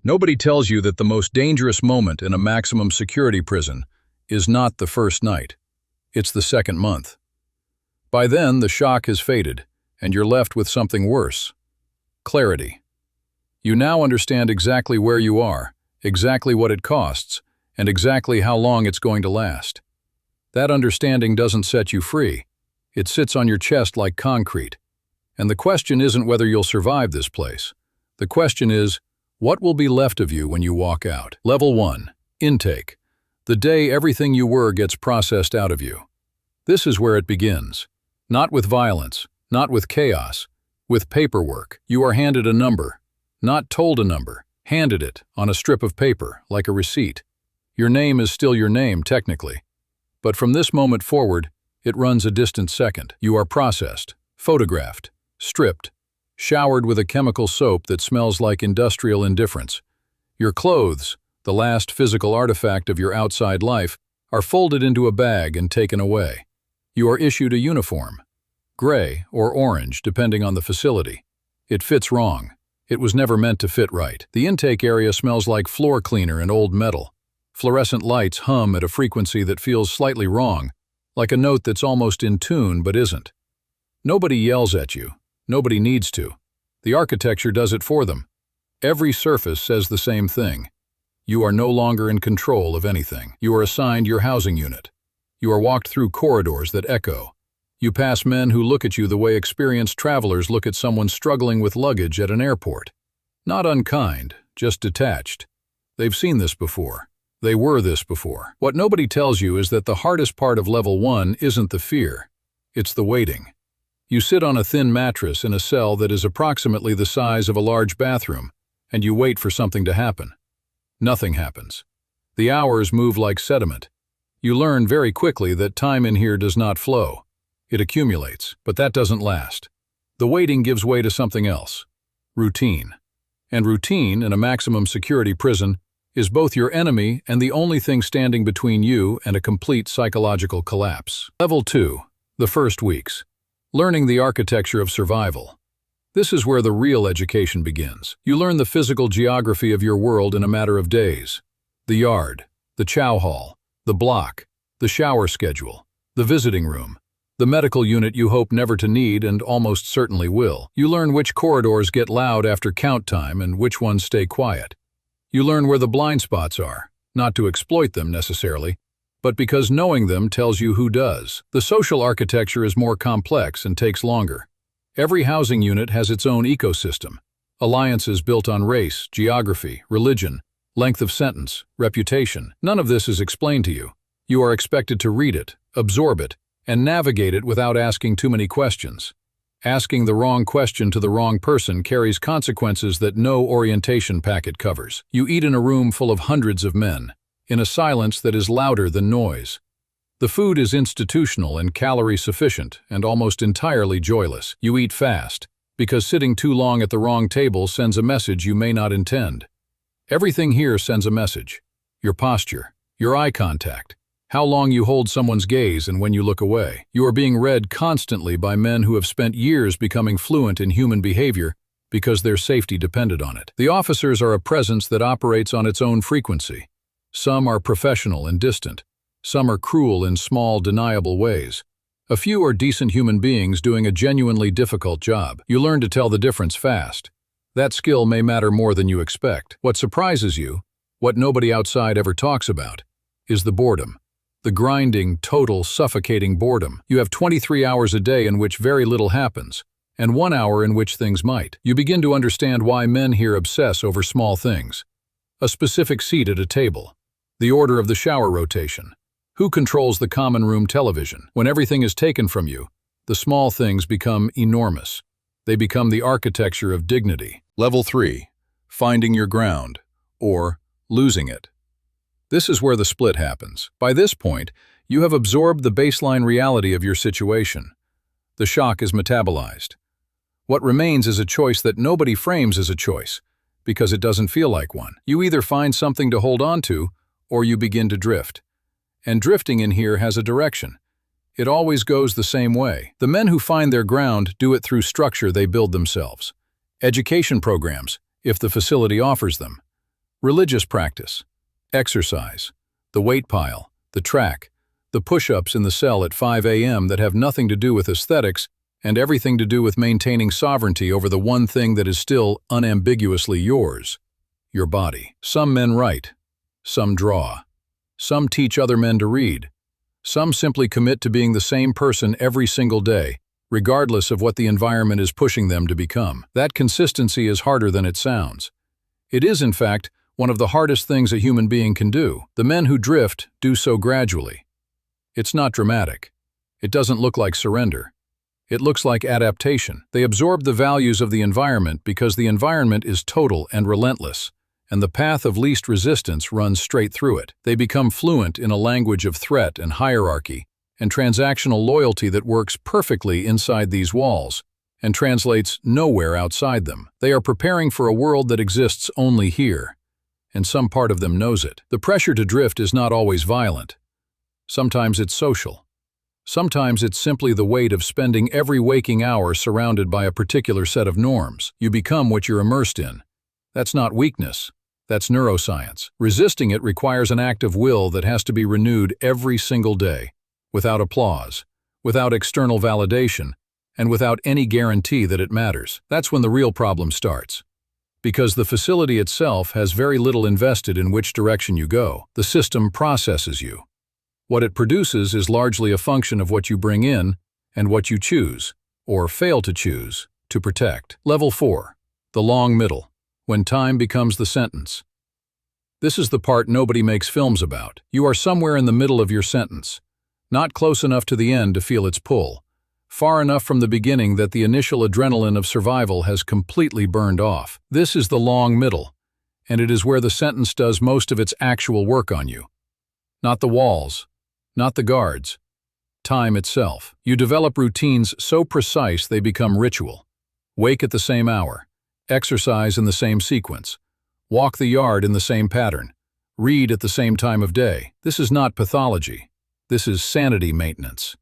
Nobody tells you that the most dangerous moment in a maximum security prison is not the first night. It's the second month. By then, the shock has faded, and you're left with something worse. Clarity. You now understand exactly where you are, exactly what it costs, and exactly how long it's going to last. That understanding doesn't set you free. It sits on your chest like concrete. And the question isn't whether you'll survive this place. The question is, what will be left of you when you walk out? Level 1. Intake. The day everything you were gets processed out of you. This is where it begins. Not with violence, not with chaos, with paperwork. You are handed a number. Not told a number, handed it on a strip of paper, like a receipt. Your name is still your name, technically. But from this moment forward, it runs a distant second. You are processed, photographed, stripped, showered with a chemical soap that smells like industrial indifference. Your clothes, the last physical artifact of your outside life, are folded into a bag and taken away. You are issued a uniform, gray or orange depending on the facility. It fits wrong. It was never meant to fit right. The intake area smells like floor cleaner and old metal. Fluorescent lights hum at a frequency that feels slightly wrong, like a note that's almost in tune but isn't. Nobody yells at you. Nobody needs to. The architecture does it for them. Every surface says the same thing. You are no longer in control of anything. You are assigned your housing unit. You are walked through corridors that echo. You pass men who look at you the way experienced travelers look at someone struggling with luggage at an airport. Not unkind, just detached. They've seen this before. They were this before. What nobody tells you is that the hardest part of level 1 isn't the fear. It's the waiting. You sit on a thin mattress in a cell that is approximately the size of a large bathroom, and you wait for something to happen. Nothing happens. The hours move like sediment. You learn very quickly that time in here does not flow. It accumulates, but that doesn't last. The waiting gives way to something else. Routine. And routine, in a maximum security prison, is both your enemy and the only thing standing between you and a complete psychological collapse. Level 2. The first weeks. Learning the architecture of survival. This is where the real education begins. You learn the physical geography of your world in a matter of days. The yard, the chow hall, the block, the shower schedule, the visiting room, the medical unit you hope never to need and almost certainly will. You learn which corridors get loud after count time and which ones stay quiet. You learn where the blind spots are, not to exploit them necessarily, but because knowing them tells you who does. The social architecture is more complex and takes longer. Every housing unit has its own ecosystem. Alliances built on race, geography, religion, length of sentence, reputation. None of this is explained to you. You are expected to read it, absorb it, and navigate it without asking too many questions. Asking the wrong question to the wrong person carries consequences that no orientation packet covers. You eat in a room full of hundreds of men, in a silence that is louder than noise. The food is institutional and calorie sufficient and almost entirely joyless. You eat fast, because sitting too long at the wrong table sends a message you may not intend. Everything here sends a message. Your posture, your eye contact, how long you hold someone's gaze and when you look away. You are being read constantly by men who have spent years becoming fluent in human behavior because their safety depended on it. The officers are a presence that operates on its own frequency. Some are professional and distant. Some are cruel in small, deniable ways. A few are decent human beings doing a genuinely difficult job. You learn to tell the difference fast. That skill may matter more than you expect. What surprises you, what nobody outside ever talks about, is the boredom. The grinding, total, suffocating boredom. You have 23 hours a day in which very little happens, and 1 hour in which things might. You begin to understand why men here obsess over small things. A specific seat at a table. The order of the shower rotation. Who controls the common room television? When everything is taken from you, the small things become enormous. They become the architecture of dignity. Level 3. Finding your ground, or losing it. This is where the split happens. By this point, you have absorbed the baseline reality of your situation. The shock is metabolized. What remains is a choice that nobody frames as a choice, because it doesn't feel like one. You either find something to hold on to, or you begin to drift. And drifting in here has a direction. It always goes the same way. The men who find their ground do it through structure they build themselves. Education programs, if the facility offers them. Religious practice, exercise, the weight pile, the track, the push-ups in the cell at 5 a.m. that have nothing to do with aesthetics and everything to do with maintaining sovereignty over the one thing that is still unambiguously yours, your body. Some men write, some draw, some teach other men to read, some simply commit to being the same person every single day, regardless of what the environment is pushing them to become. That consistency is harder than it sounds. It is, in fact, one of the hardest things a human being can do. The men who drift do so gradually. It's not dramatic. It doesn't look like surrender. It looks like adaptation. They absorb the values of the environment because the environment is total and relentless, and the path of least resistance runs straight through it. They become fluent in a language of threat and hierarchy, and transactional loyalty that works perfectly inside these walls and translates nowhere outside them. They are preparing for a world that exists only here, and some part of them knows it. The pressure to drift is not always violent. Sometimes it's social. Sometimes it's simply the weight of spending every waking hour surrounded by a particular set of norms. You become what you're immersed in. That's not weakness. That's neuroscience. Resisting it requires an act of will that has to be renewed every single day, without applause, without external validation, and without any guarantee that it matters. That's when the real problem starts. Because the facility itself has very little invested in which direction you go. The system processes you. What it produces is largely a function of what you bring in and what you choose, or fail to choose, to protect. Level 4. The long middle. When time becomes the sentence. This is the part nobody makes films about. You are somewhere in the middle of your sentence. Not close enough to the end to feel its pull. Far enough from the beginning that the initial adrenaline of survival has completely burned off. This is the long middle, and it is where the sentence does most of its actual work on you. Not the walls. Not the guards. Time itself. You develop routines so precise they become ritual. Wake at the same hour. Exercise in the same sequence. Walk the yard in the same pattern. Read at the same time of day. This is not pathology. This is sanity maintenance.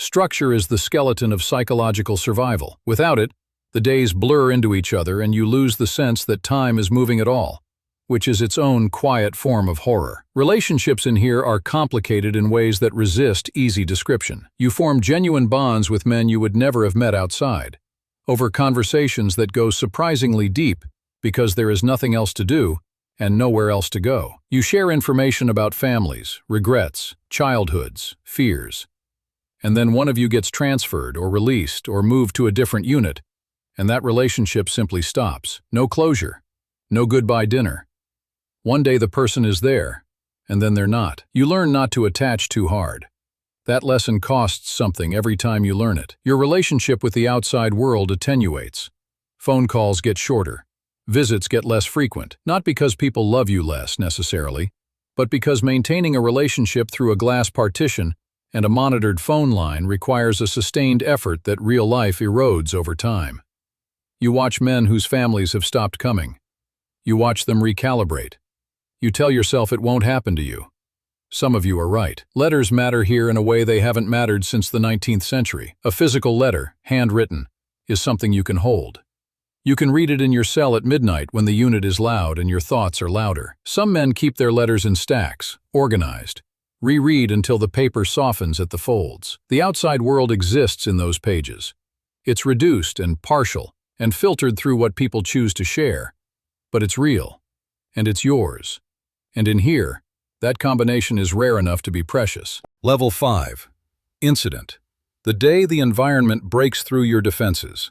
Structure is the skeleton of psychological survival. Without it, the days blur into each other and you lose the sense that time is moving at all, which is its own quiet form of horror. Relationships in here are complicated in ways that resist easy description. You form genuine bonds with men you would never have met outside, over conversations that go surprisingly deep because there is nothing else to do and nowhere else to go. You share information about families, regrets, childhoods, fears. And then one of you gets transferred or released or moved to a different unit, and that relationship simply stops. No closure, no goodbye dinner. One day the person is there, and then they're not. You learn not to attach too hard. That lesson costs something every time you learn it. Your relationship with the outside world attenuates. Phone calls get shorter. Visits get less frequent, not because people love you less necessarily, but because maintaining a relationship through a glass partition and a monitored phone line requires a sustained effort that real life erodes over time. You watch men whose families have stopped coming. You watch them recalibrate. You tell yourself it won't happen to you. Some of you are right. Letters matter here in a way they haven't mattered since the 19th century. A physical letter, handwritten, is something you can hold. You can read it in your cell at midnight when the unit is loud and your thoughts are louder. Some men keep their letters in stacks, organized. Reread until the paper softens at the folds. The outside world exists in those pages. It's reduced and partial and filtered through what people choose to share. But it's real, and it's yours. And in here, that combination is rare enough to be precious. Level 5. Incident. The day the environment breaks through your defenses.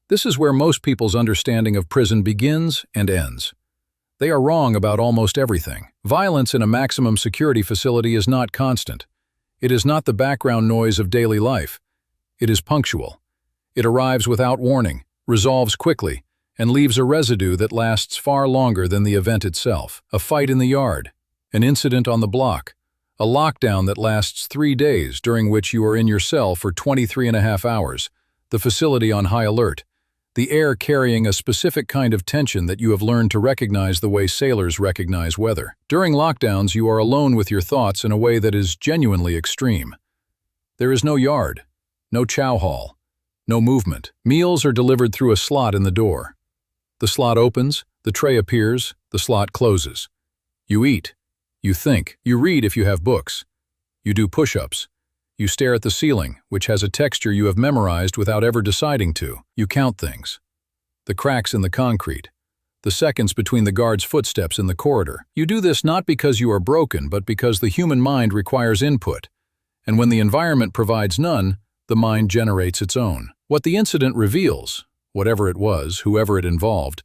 This is where most people's understanding of prison begins and ends. They are wrong about almost everything. Violence in a maximum security facility is not constant. It is not the background noise of daily life. It is punctual. It arrives without warning, resolves quickly, and leaves a residue that lasts far longer than the event itself. A fight in the yard, an incident on the block, a lockdown that lasts 3 days during which you are in your cell for 23.5 hours, the facility on high alert, the air carrying a specific kind of tension that you have learned to recognize the way sailors recognize weather. During lockdowns, you are alone with your thoughts in a way that is genuinely extreme. There is no yard, no chow hall, no movement. Meals are delivered through a slot in the door. The slot opens, the tray appears, the The slot closes. You eat. You think. You read if you have books. You do push-ups. You stare at the ceiling, which has a texture you have memorized without ever deciding to. You count things. The cracks in the concrete. The seconds between the guard's footsteps in the corridor. You do this not because you are broken, but because the human mind requires input. And when the environment provides none, the mind generates its own. What the incident reveals, whatever it was, whoever it involved,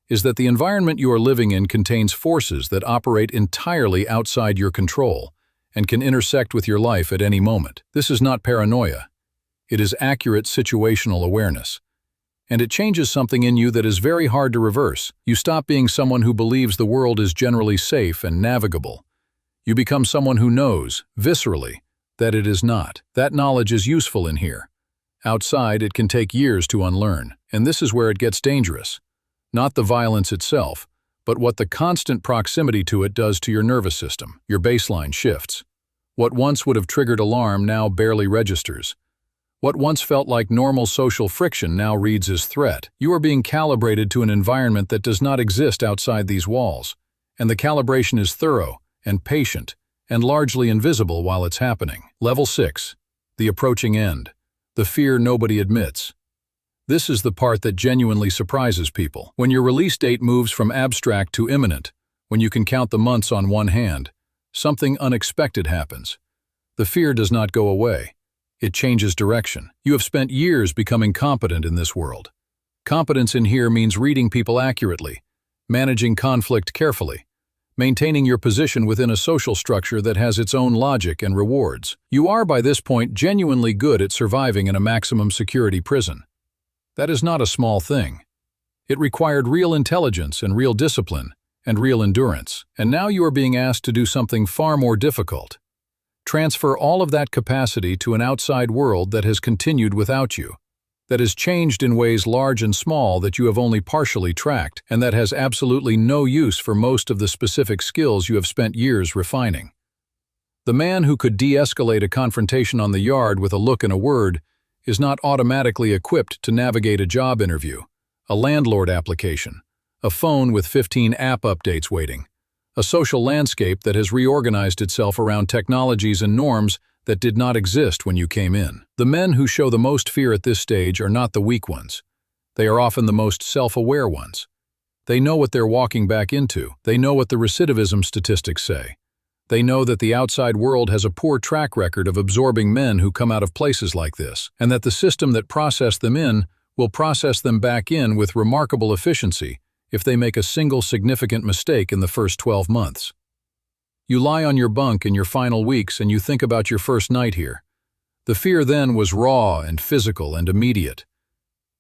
is that the environment you are living in contains forces that operate entirely outside your control and can intersect with your life at any moment. This is not paranoia. It is accurate situational awareness. And it changes something in you that is very hard to reverse. You stop being someone who believes the world is generally safe and navigable. You become someone who knows, viscerally, that it is not. That knowledge is useful in here. Outside, it can take years to unlearn, and this is where it gets dangerous. Not the violence itself, but what the constant proximity to it does to your nervous system. Your baseline shifts. What once would have triggered alarm now barely registers. What once felt like normal social friction now reads as threat. You are being calibrated to an environment that does not exist outside these walls, and the calibration is thorough and patient and largely invisible while it's happening. Level 6. The approaching end. The fear nobody admits. This is the part that genuinely surprises people. When your release date moves from abstract to imminent, when you can count the months on one hand, something unexpected happens. The fear does not go away. It changes direction. You have spent years becoming competent in this world. Competence in here means reading people accurately, managing conflict carefully, maintaining your position within a social structure that has its own logic and rewards. You are by this point genuinely good at surviving in a maximum security prison. That is not a small thing. It required real intelligence and real discipline and real endurance. And now you are being asked to do something far more difficult. Transfer all of that capacity to an outside world that has continued without you, that has changed in ways large and small that you have only partially tracked, and that has absolutely no use for most of the specific skills you have spent years refining. The man who could de-escalate a confrontation on the yard with a look and a word is not automatically equipped to navigate a job interview, a landlord application, a phone with 15 app updates waiting, a social landscape that has reorganized itself around technologies and norms that did not exist when you came in. The men who show the most fear at this stage are not the weak ones. They are often the most self-aware ones. They know what they're walking back into. They know what the recidivism statistics say. They know that the outside world has a poor track record of absorbing men who come out of places like this, and that the system that processed them in will process them back in with remarkable efficiency if they make a single significant mistake in the first 12 months. You lie on your bunk in your final weeks and you think about your first night here. The fear then was raw and physical and immediate.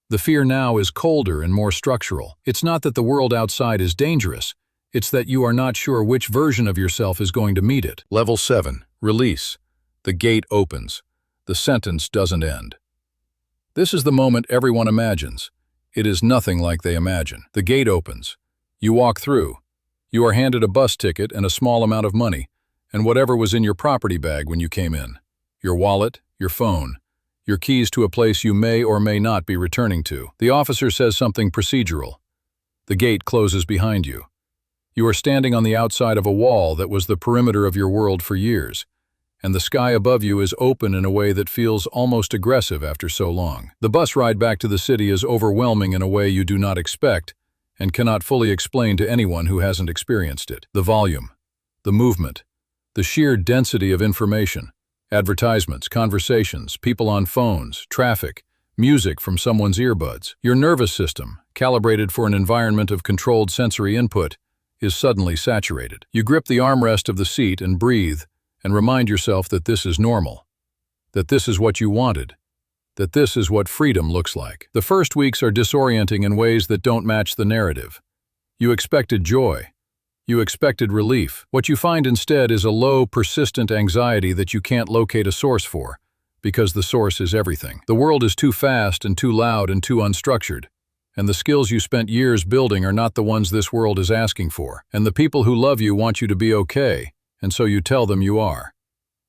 The fear now is colder and more structural. It's not that the world outside is dangerous, it's that you are not sure which version of yourself is going to meet it. Level 7. Release. The gate opens. The sentence doesn't end. This is the moment everyone imagines. It is nothing like they imagine. The gate opens. You walk through. You are handed a bus ticket and a small amount of money, and whatever was in your property bag when you came in. Your wallet, your phone, your keys to a place you may or may not be returning to. The officer says something procedural. The gate closes behind you. You are standing on the outside of a wall that was the perimeter of your world for years, and the sky above you is open in a way that feels almost aggressive after so long. The bus ride back to the city is overwhelming in a way you do not expect and cannot fully explain to anyone who hasn't experienced it. The volume, the movement, the sheer density of information, advertisements, conversations, people on phones, traffic, music from someone's earbuds. Your nervous system, calibrated for an environment of controlled sensory input, is suddenly saturated. You grip the armrest of the seat and breathe, and remind yourself that this is normal, that this is what you wanted, that this is what freedom looks like. The first weeks are disorienting in ways that don't match the narrative. You expected joy. You expected relief. What you find instead is a low, persistent anxiety that you can't locate a source for, because the source is everything. The world is too fast and too loud and too unstructured, and the skills you spent years building are not the ones this world is asking for. And the people who love you want you to be okay, and so you tell them you are,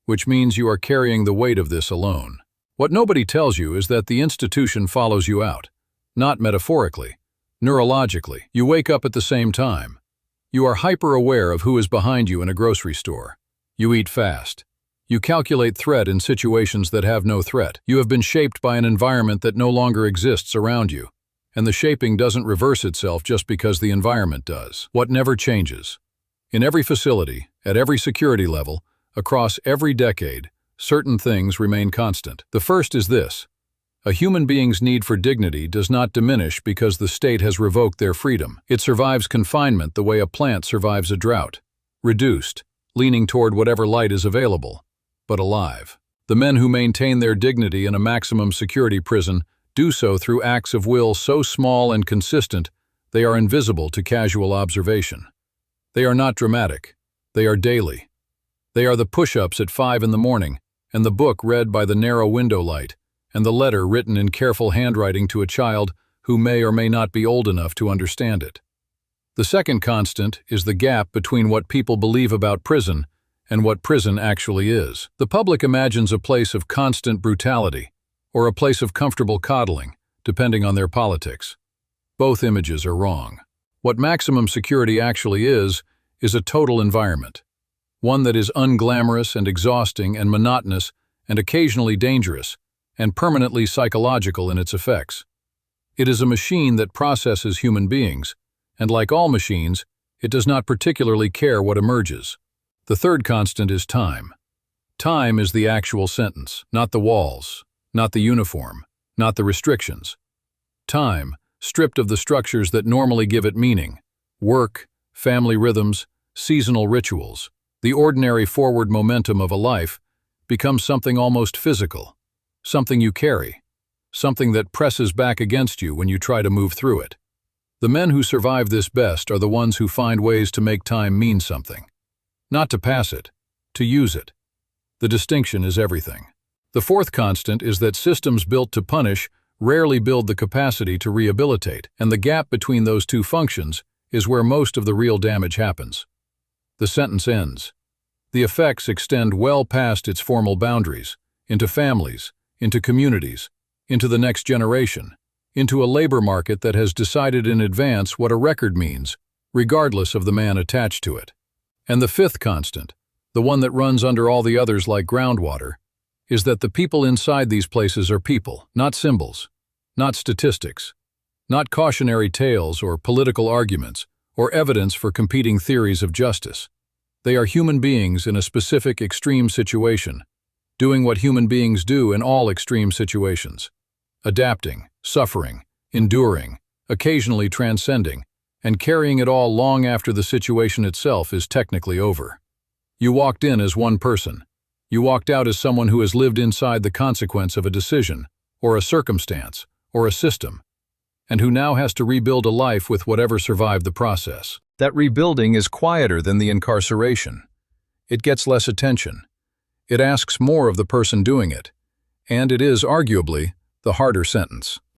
which means you are carrying the weight of this alone. What nobody tells you is that the institution follows you out, not metaphorically, neurologically. You wake up at the same time. You are hyper-aware of who is behind you in a grocery store. You eat fast. You calculate threat in situations that have no threat. You have been shaped by an environment that no longer exists around you, and the shaping doesn't reverse itself just because the environment does. What never changes? In every facility, at every security level, across every decade, certain things remain constant. The first is this: a human being's need for dignity does not diminish because the state has revoked their freedom. It survives confinement the way a plant survives a drought, reduced, leaning toward whatever light is available, but alive. The men who maintain their dignity in a maximum security prison do so through acts of will so small and consistent they are invisible to casual observation. They are not dramatic. They are daily. They are the push-ups at 5 in the morning, and the book read by the narrow window light, and the letter written in careful handwriting to a child who may or may not be old enough to understand it. The second constant is the gap between what people believe about prison and what prison actually is. The public imagines a place of constant brutality, or a place of comfortable coddling, depending on their politics. Both images are wrong. What maximum security actually is a total environment. One that is unglamorous and exhausting and monotonous and occasionally dangerous, and permanently psychological in its effects. It is a machine that processes human beings, and like all machines, it does not particularly care what emerges. The third constant is time. Time is the actual sentence, not the walls, not the uniform, not the restrictions. Time, stripped of the structures that normally give it meaning, work, family rhythms, seasonal rituals, the ordinary forward momentum of a life, becomes something almost physical. Something you carry, something that presses back against you when you try to move through it. The men who survive this best are the ones who find ways to make time mean something. Not to pass it, to use it. The distinction is everything. The fourth constant is that systems built to punish rarely build the capacity to rehabilitate, and the gap between those two functions is where most of the real damage happens. The sentence ends. The effects extend well past its formal boundaries, into families, into communities, into the next generation, into a labor market that has decided in advance what a record means, regardless of the man attached to it. And the fifth constant, the one that runs under all the others like groundwater, is that the people inside these places are people, not symbols, not statistics, not cautionary tales or political arguments or evidence for competing theories of justice. They are human beings in a specific extreme situation, doing what human beings do in all extreme situations, adapting, suffering, enduring, occasionally transcending, and carrying it all long after the situation itself is technically over. You walked in as one person. You walked out as someone who has lived inside the consequence of a decision, or a circumstance, or a system, and who now has to rebuild a life with whatever survived the process. That rebuilding is quieter than the incarceration. It gets less attention. It asks more of the person doing it, and it is, arguably, the harder sentence.